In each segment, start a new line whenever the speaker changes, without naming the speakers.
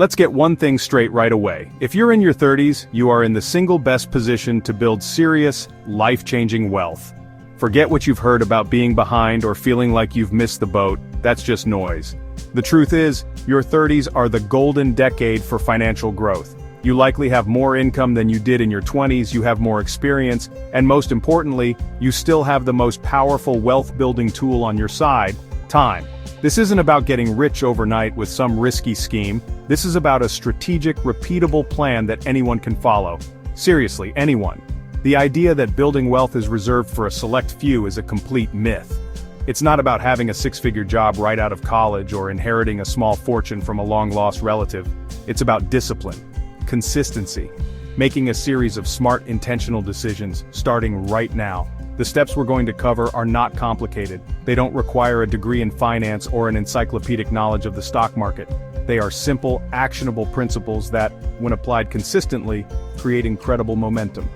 Let's get one thing straight right away. If you're in your 30s, you are in the single best position to build serious, life-changing wealth. Forget what you've heard about being behind or feeling like you've missed the boat. That's just noise. The truth is, your 30s are the golden decade for financial growth. You likely have more income than you did in your 20s, you have more experience, and most importantly, you still have the most powerful wealth-building tool on your side: time. This isn't about getting rich overnight with some risky scheme. This is about a strategic, repeatable plan that anyone can follow. Seriously, anyone. The idea that building wealth is reserved for a select few is a complete myth. It's not about having a six-figure job right out of college or inheriting a small fortune from a long-lost relative. It's about discipline, consistency, making a series of smart, intentional decisions, starting right now. The steps we're going to cover are not complicated. They don't require a degree in finance or an encyclopedic knowledge of the stock market. They are simple, actionable principles that, when applied consistently, create incredible momentum.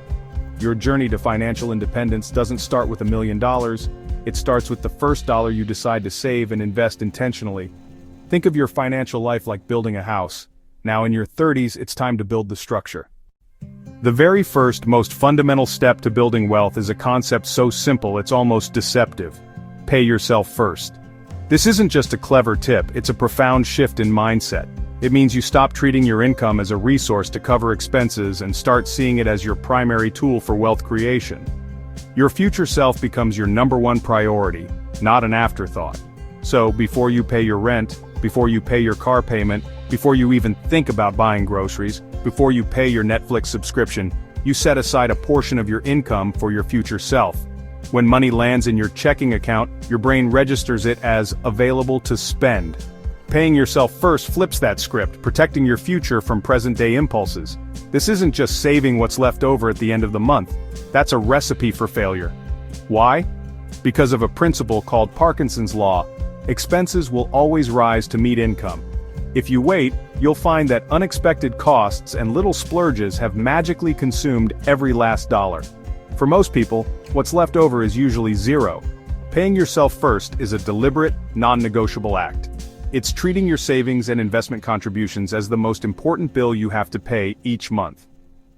Your journey to financial independence doesn't start with $1 million. It starts with the first dollar you decide to save and invest intentionally. Think of your financial life like building a house. Now in your 30s, it's time to build the structure. The very first, most fundamental step to building wealth is a concept so simple it's almost deceptive. Pay yourself first. This isn't just a clever tip, it's a profound shift in mindset. It means you stop treating your income as a resource to cover expenses and start seeing it as your primary tool for wealth creation. Your future self becomes your #1 priority, not an afterthought. So, before you pay your rent, before you pay your car payment, before you even think about buying groceries, before you pay your Netflix subscription, you set aside a portion of your income for your future self. When money lands in your checking account, your brain registers it as available to spend. Paying yourself first flips that script, protecting your future from present-day impulses. This isn't just saving what's left over at the end of the month. That's a recipe for failure. Why? Because of a principle called Parkinson's Law. Expenses will always rise to meet income. If you wait, you'll find that unexpected costs and little splurges have magically consumed every last dollar. For most people, what's left over is usually zero. Paying yourself first is a deliberate, non-negotiable act. It's treating your savings and investment contributions as the most important bill you have to pay each month.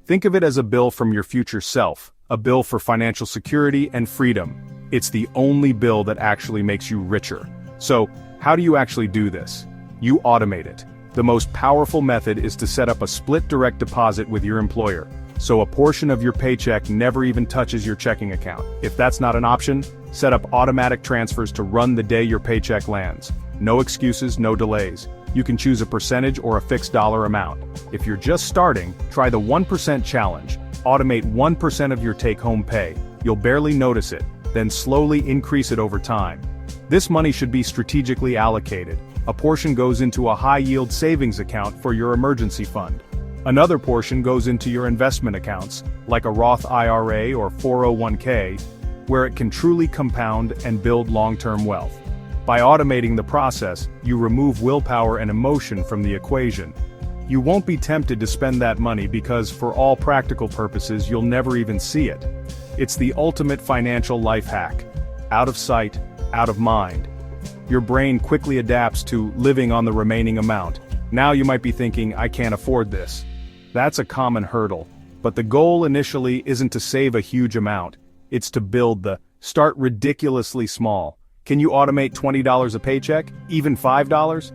Think of it as a bill from your future self, a bill for financial security and freedom. It's the only bill that actually makes you richer. So, how do you actually do this? You automate it. The most powerful method is to set up a split direct deposit with your employer, so a portion of your paycheck never even touches your checking account. If that's not an option, set up automatic transfers to run the day your paycheck lands. No excuses, no delays. You can choose a percentage or a fixed dollar amount. If you're just starting, try the 1% challenge. Automate 1% of your take-home pay. You'll barely notice it, then slowly increase it over time. This money should be strategically allocated. A portion goes into a high-yield savings account for your emergency fund. Another portion goes into your investment accounts, like a Roth IRA or 401k, where it can truly compound and build long-term wealth. By automating the process, you remove willpower and emotion from the equation. You won't be tempted to spend that money because, for all practical purposes, you'll never even see it. It's the ultimate financial life hack. Out of sight, out of mind. Your brain quickly adapts to living on the remaining amount. Now you might be thinking, I can't afford this. That's a common hurdle. But the goal initially isn't to save a huge amount. It's to build start ridiculously small. Can you automate $20 a paycheck? Even $5?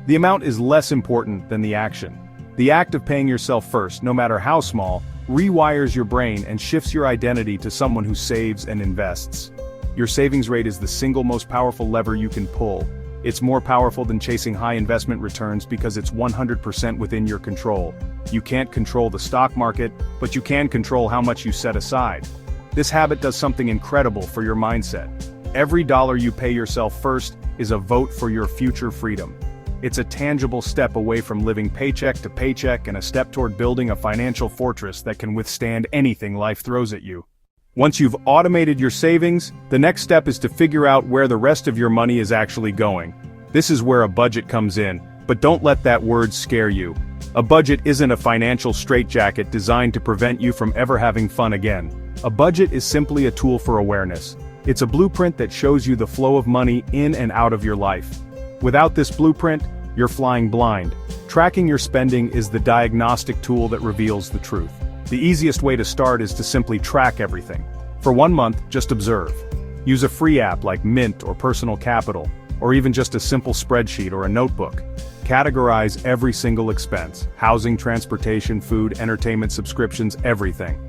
The amount is less important than the action. The act of paying yourself first, no matter how small, rewires your brain and shifts your identity to someone who saves and invests. Your savings rate is the single most powerful lever you can pull. It's more powerful than chasing high investment returns because it's 100% within your control. You can't control the stock market, but you can control how much you set aside. This habit does something incredible for your mindset. Every dollar you pay yourself first is a vote for your future freedom. It's a tangible step away from living paycheck to paycheck and a step toward building a financial fortress that can withstand anything life throws at you. Once you've automated your savings, the next step is to figure out where the rest of your money is actually going. This is where a budget comes in, but don't let that word scare you. A budget isn't a financial straitjacket designed to prevent you from ever having fun again. A budget is simply a tool for awareness. It's a blueprint that shows you the flow of money in and out of your life. Without this blueprint, you're flying blind. Tracking your spending is the diagnostic tool that reveals the truth. The easiest way to start is to simply track everything. For 1 month, just observe. Use a free app like Mint or Personal Capital, or even just a simple spreadsheet or a notebook. Categorize every single expense: housing, transportation, food, entertainment, subscriptions, everything.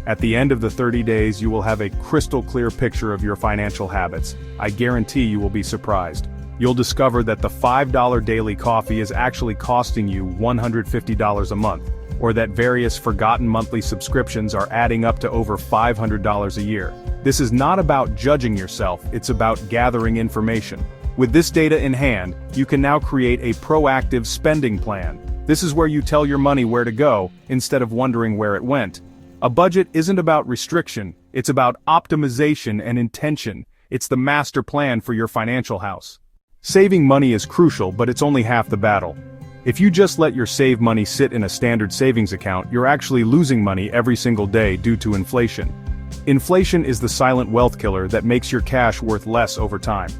At the end of the 30 days, you will have a crystal clear picture of your financial habits. I guarantee you will be surprised. You'll discover that the $5 daily coffee is actually costing you $150 a month, or that various forgotten monthly subscriptions are adding up to over $500 a year. This is not about judging yourself, it's about gathering information. With this data in hand, you can now create a proactive spending plan. This is where you tell your money where to go, instead of wondering where it went. A budget isn't about restriction, it's about optimization and intention. It's the master plan for your financial house. Saving money is crucial, but it's only half the battle. If you just let your saved money sit in a standard savings account, you're actually losing money every single day due to inflation. Inflation is the silent wealth killer that makes your cash worth less over time.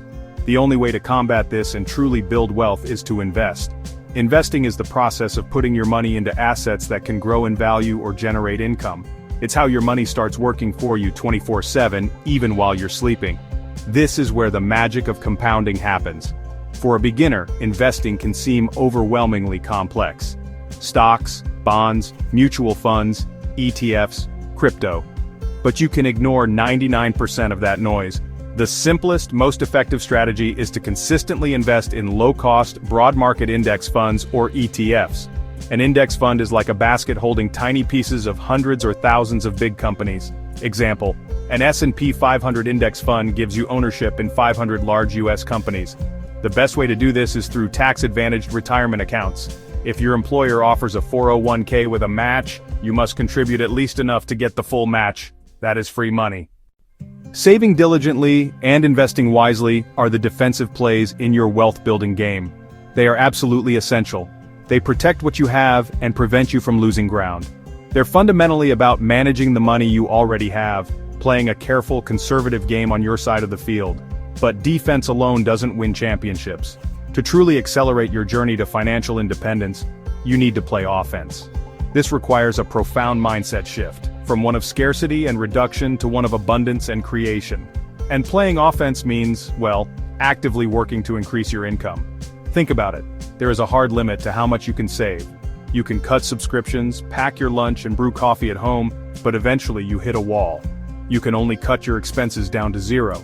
The only way to combat this and truly build wealth is to invest. Investing is the process of putting your money into assets that can grow in value or generate income. It's how your money starts working for you 24/7, even while you're sleeping. This is where the magic of compounding happens. For a beginner, investing can seem overwhelmingly complex. Stocks, bonds, mutual funds, ETFs, crypto. But you can ignore 99% of that noise. The simplest, most effective strategy is to consistently invest in low-cost, broad market index funds or ETFs. An index fund is like a basket holding tiny pieces of hundreds or thousands of big companies. Example, an S&P 500 index fund gives you ownership in 500 large US companies. The best way to do this is through tax-advantaged retirement accounts. If your employer offers a 401k with a match, you must contribute at least enough to get the full match. That is free money. Saving diligently and investing wisely are the defensive plays in your wealth-building game. They are absolutely essential. They protect what you have and prevent you from losing ground. They're fundamentally about managing the money you already have, playing a careful, conservative game on your side of the field. But defense alone doesn't win championships. To truly accelerate your journey to financial independence, you need to play offense. This requires a profound mindset shift, from one of scarcity and reduction to one of abundance and creation. And playing offense means, well, actively working to increase your income. Think about it. There is a hard limit to how much you can save. You can cut subscriptions, pack your lunch and brew coffee at home, but eventually you hit a wall. You can only cut your expenses down to zero.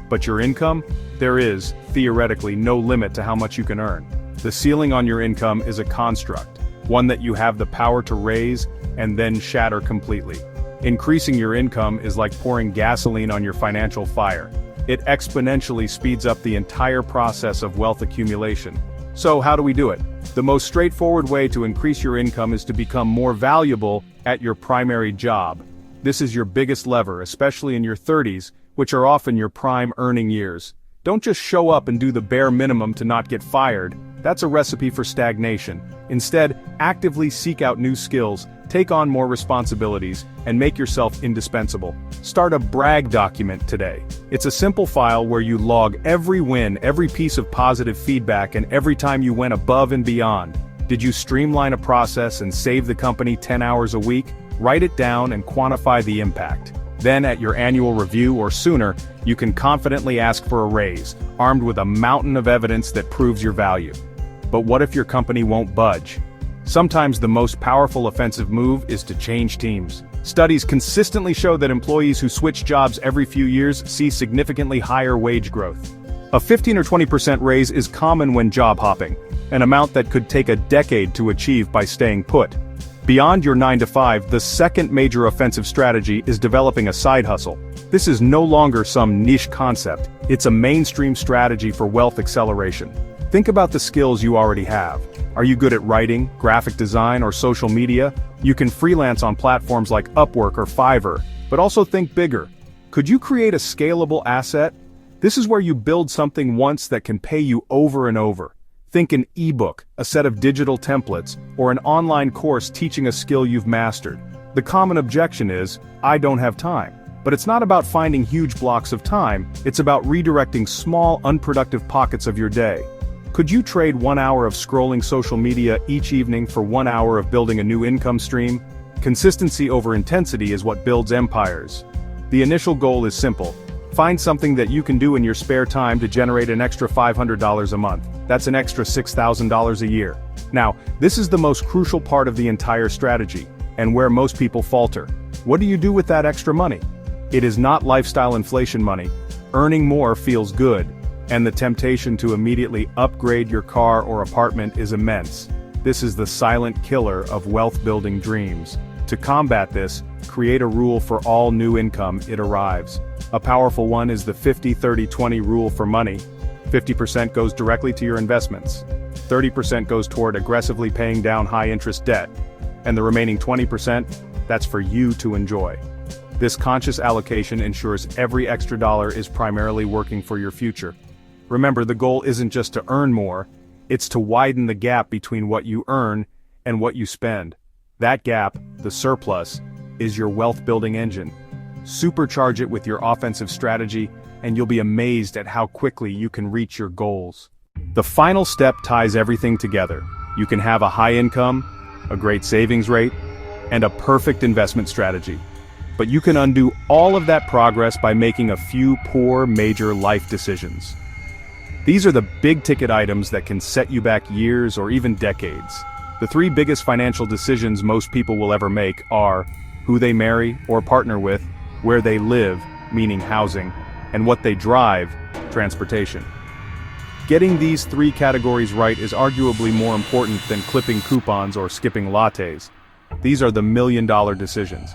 But your income? There is, theoretically, no limit to how much you can earn. The ceiling on your income is a construct, one that you have the power to raise and then shatter completely. Increasing your income is like pouring gasoline on your financial fire. It exponentially speeds up the entire process of wealth accumulation. So how do we do it? The most straightforward way to increase your income is to become more valuable at your primary job. This is your biggest lever, especially in your 30s, which are often your prime earning years. Don't just show up and do the bare minimum to not get fired. That's a recipe for stagnation. Instead, actively seek out new skills, take on more responsibilities, and make yourself indispensable. Start a brag document today. It's a simple file where you log every win, every piece of positive feedback, and every time you went above and beyond. Did you streamline a process and save the company 10 hours a week? Write it down and quantify the impact. Then at your annual review or sooner, you can confidently ask for a raise, armed with a mountain of evidence that proves your value. But what if your company won't budge? Sometimes the most powerful offensive move is to change teams. Studies consistently show that employees who switch jobs every few years see significantly higher wage growth. A 15 or 20% raise is common when job hopping, an amount that could take a decade to achieve by staying put. Beyond your 9-to-5, the second major offensive strategy is developing a side hustle. This is no longer some niche concept, it's a mainstream strategy for wealth acceleration. Think about the skills you already have. Are you good at writing, graphic design, or social media? You can freelance on platforms like Upwork or Fiverr, but also think bigger. Could you create a scalable asset? This is where you build something once that can pay you over and over. Think an ebook, a set of digital templates, or an online course teaching a skill you've mastered. The common objection is, I don't have time. But it's not about finding huge blocks of time, it's about redirecting small, unproductive pockets of your day. Could you trade 1 hour of scrolling social media each evening for 1 hour of building a new income stream? Consistency over intensity is what builds empires. The initial goal is simple. Find something that you can do in your spare time to generate an extra $500 a month. That's an extra $6,000 a year. Now, this is the most crucial part of the entire strategy, and where most people falter. What do you do with that extra money? It is not lifestyle inflation money. Earning more feels good, and the temptation to immediately upgrade your car or apartment is immense. This is the silent killer of wealth-building dreams. To combat this, create a rule for all new income it arrives. A powerful one is the 50-30-20 rule for money. 50% goes directly to your investments. 30% goes toward aggressively paying down high-interest debt. And the remaining 20%, that's for you to enjoy. This conscious allocation ensures every extra dollar is primarily working for your future. Remember, the goal isn't just to earn more, it's to widen the gap between what you earn and what you spend. That gap, the surplus, is your wealth-building engine. Supercharge it with your offensive strategy, and you'll be amazed at how quickly you can reach your goals. The final step ties everything together. You can have a high income, a great savings rate, and a perfect investment strategy. But you can undo all of that progress by making a few poor major life decisions. These are the big-ticket items that can set you back years or even decades. The 3 biggest financial decisions most people will ever make are who they marry or partner with, where they live, meaning housing, and what they drive, transportation. Getting these 3 categories right is arguably more important than clipping coupons or skipping lattes. These are the million-dollar decisions.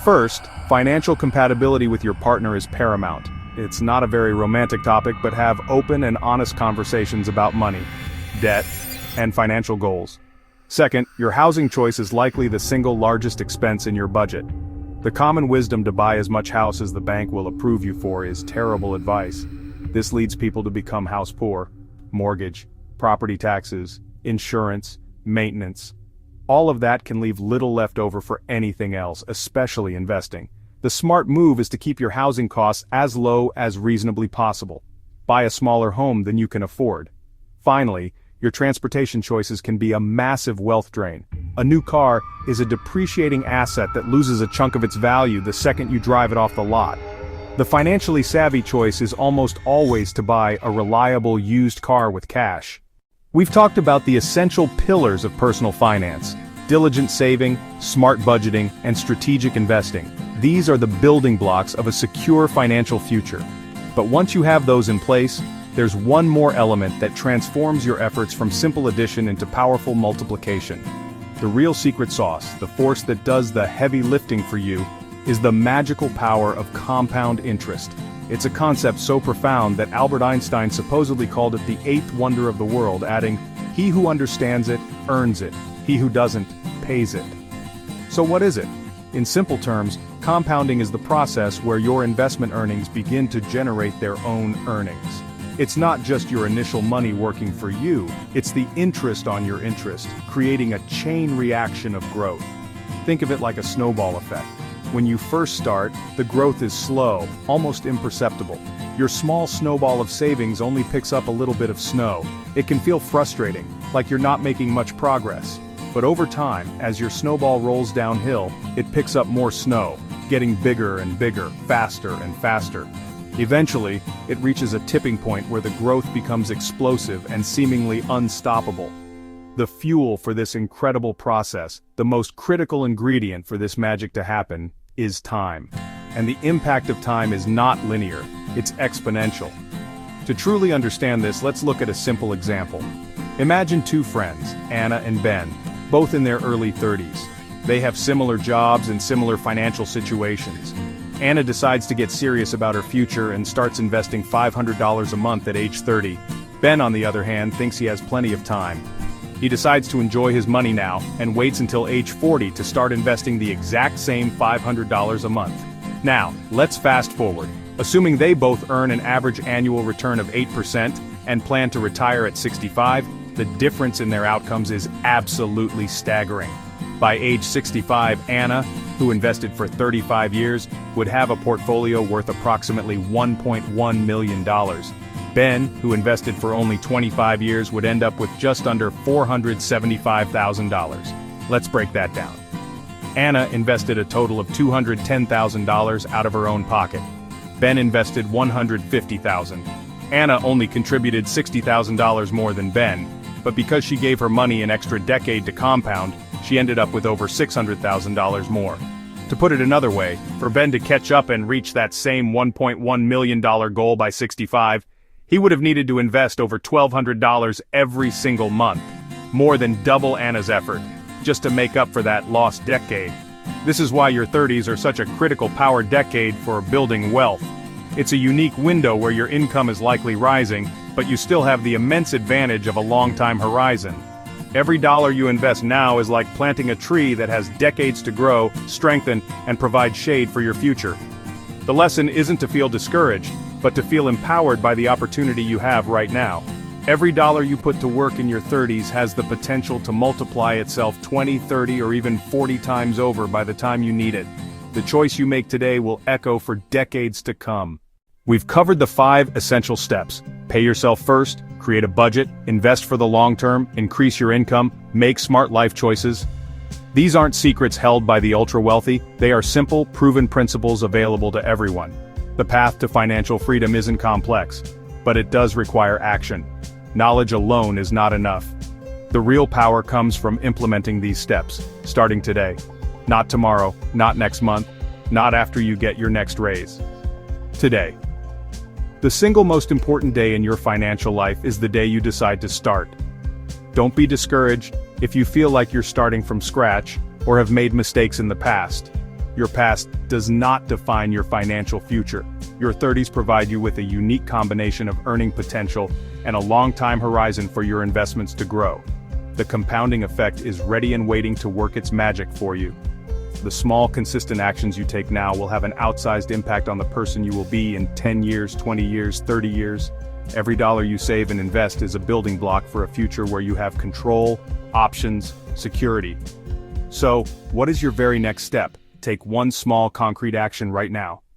First, financial compatibility with your partner is paramount. It's not a very romantic topic, but have open and honest conversations about money, debt, and financial goals. Second, your housing choice is likely the single largest expense in your budget. The common wisdom to buy as much house as the bank will approve you for is terrible advice. This leads people to become house poor. Mortgage, property taxes, insurance, maintenance. All of that can leave little left over for anything else, especially investing. The smart move is to keep your housing costs as low as reasonably possible. Buy a smaller home than you can afford. Finally, your transportation choices can be a massive wealth drain. A new car is a depreciating asset that loses a chunk of its value the second you drive it off the lot. The financially savvy choice is almost always to buy a reliable used car with cash. We've talked about the essential pillars of personal finance: diligent saving, smart budgeting, and strategic investing. These are the building blocks of a secure financial future. But once you have those in place, there's one more element that transforms your efforts from simple addition into powerful multiplication. The real secret sauce, the force that does the heavy lifting for you, is the magical power of compound interest. It's a concept so profound that Albert Einstein supposedly called it the 8th wonder of the world, adding, "He who understands it, earns it. He who doesn't, pays it." So what is it? In simple terms, compounding is the process where your investment earnings begin to generate their own earnings. It's not just your initial money working for you, it's the interest on your interest, creating a chain reaction of growth. Think of it like a snowball effect. When you first start, the growth is slow, almost imperceptible. Your small snowball of savings only picks up a little bit of snow. It can feel frustrating, like you're not making much progress. But over time, as your snowball rolls downhill, it picks up more snow, getting bigger and bigger, faster and faster. Eventually, it reaches a tipping point where the growth becomes explosive and seemingly unstoppable. The fuel for this incredible process, the most critical ingredient for this magic to happen, is time. And the impact of time is not linear, it's exponential. To truly understand this, let's look at a simple example. Imagine 2 friends, Anna and Ben, both in their early 30s. They have similar jobs and similar financial situations. Anna decides to get serious about her future and starts investing $500 a month at age 30. Ben, on the other hand, thinks he has plenty of time. He decides to enjoy his money now and waits until age 40 to start investing the exact same $500 a month. Now, let's fast forward. Assuming they both earn an average annual return of 8% and plan to retire at 65, the difference in their outcomes is absolutely staggering. By age 65, Anna, who invested for 35 years, would have a portfolio worth approximately $1.1 million. Ben, who invested for only 25 years, would end up with just under $475,000. Let's break that down. Anna invested a total of $210,000 out of her own pocket. Ben invested $150,000. Anna only contributed $60,000 more than Ben, but because she gave her money an extra decade to compound, she ended up with over $600,000 more. To put it another way, for Ben to catch up and reach that same $1.1 million goal by 65, he would have needed to invest over $1,200 every single month, more than double Anna's effort, just to make up for that lost decade. This is why your 30s are such a critical power decade for building wealth. It's a unique window where your income is likely rising, but you still have the immense advantage of a long-time horizon. Every dollar you invest now is like planting a tree that has decades to grow, strengthen, and provide shade for your future. The lesson isn't to feel discouraged, but to feel empowered by the opportunity you have right now. Every dollar you put to work in your 30s has the potential to multiply itself 20, 30, or even 40 times over by the time you need it. The choice you make today will echo for decades to come. We've covered the 5 essential steps. Pay yourself first, create a budget, invest for the long term, increase your income, make smart life choices. These aren't secrets held by the ultra-wealthy, they are simple, proven principles available to everyone. The path to financial freedom isn't complex, but it does require action. Knowledge alone is not enough. The real power comes from implementing these steps, starting today. Not tomorrow, not next month, not after you get your next raise. Today. The single most important day in your financial life is the day you decide to start. Don't be discouraged if you feel like you're starting from scratch or have made mistakes in the past. Your past does not define your financial future. Your 30s provide you with a unique combination of earning potential and a long-time horizon for your investments to grow. The compounding effect is ready and waiting to work its magic for you. The small, consistent actions you take now will have an outsized impact on the person you will be in 10 years, 20 years, 30 years. Every dollar you save and invest is a building block for a future where you have control, options, security. So, what is your very next step? Take one small, concrete action right now.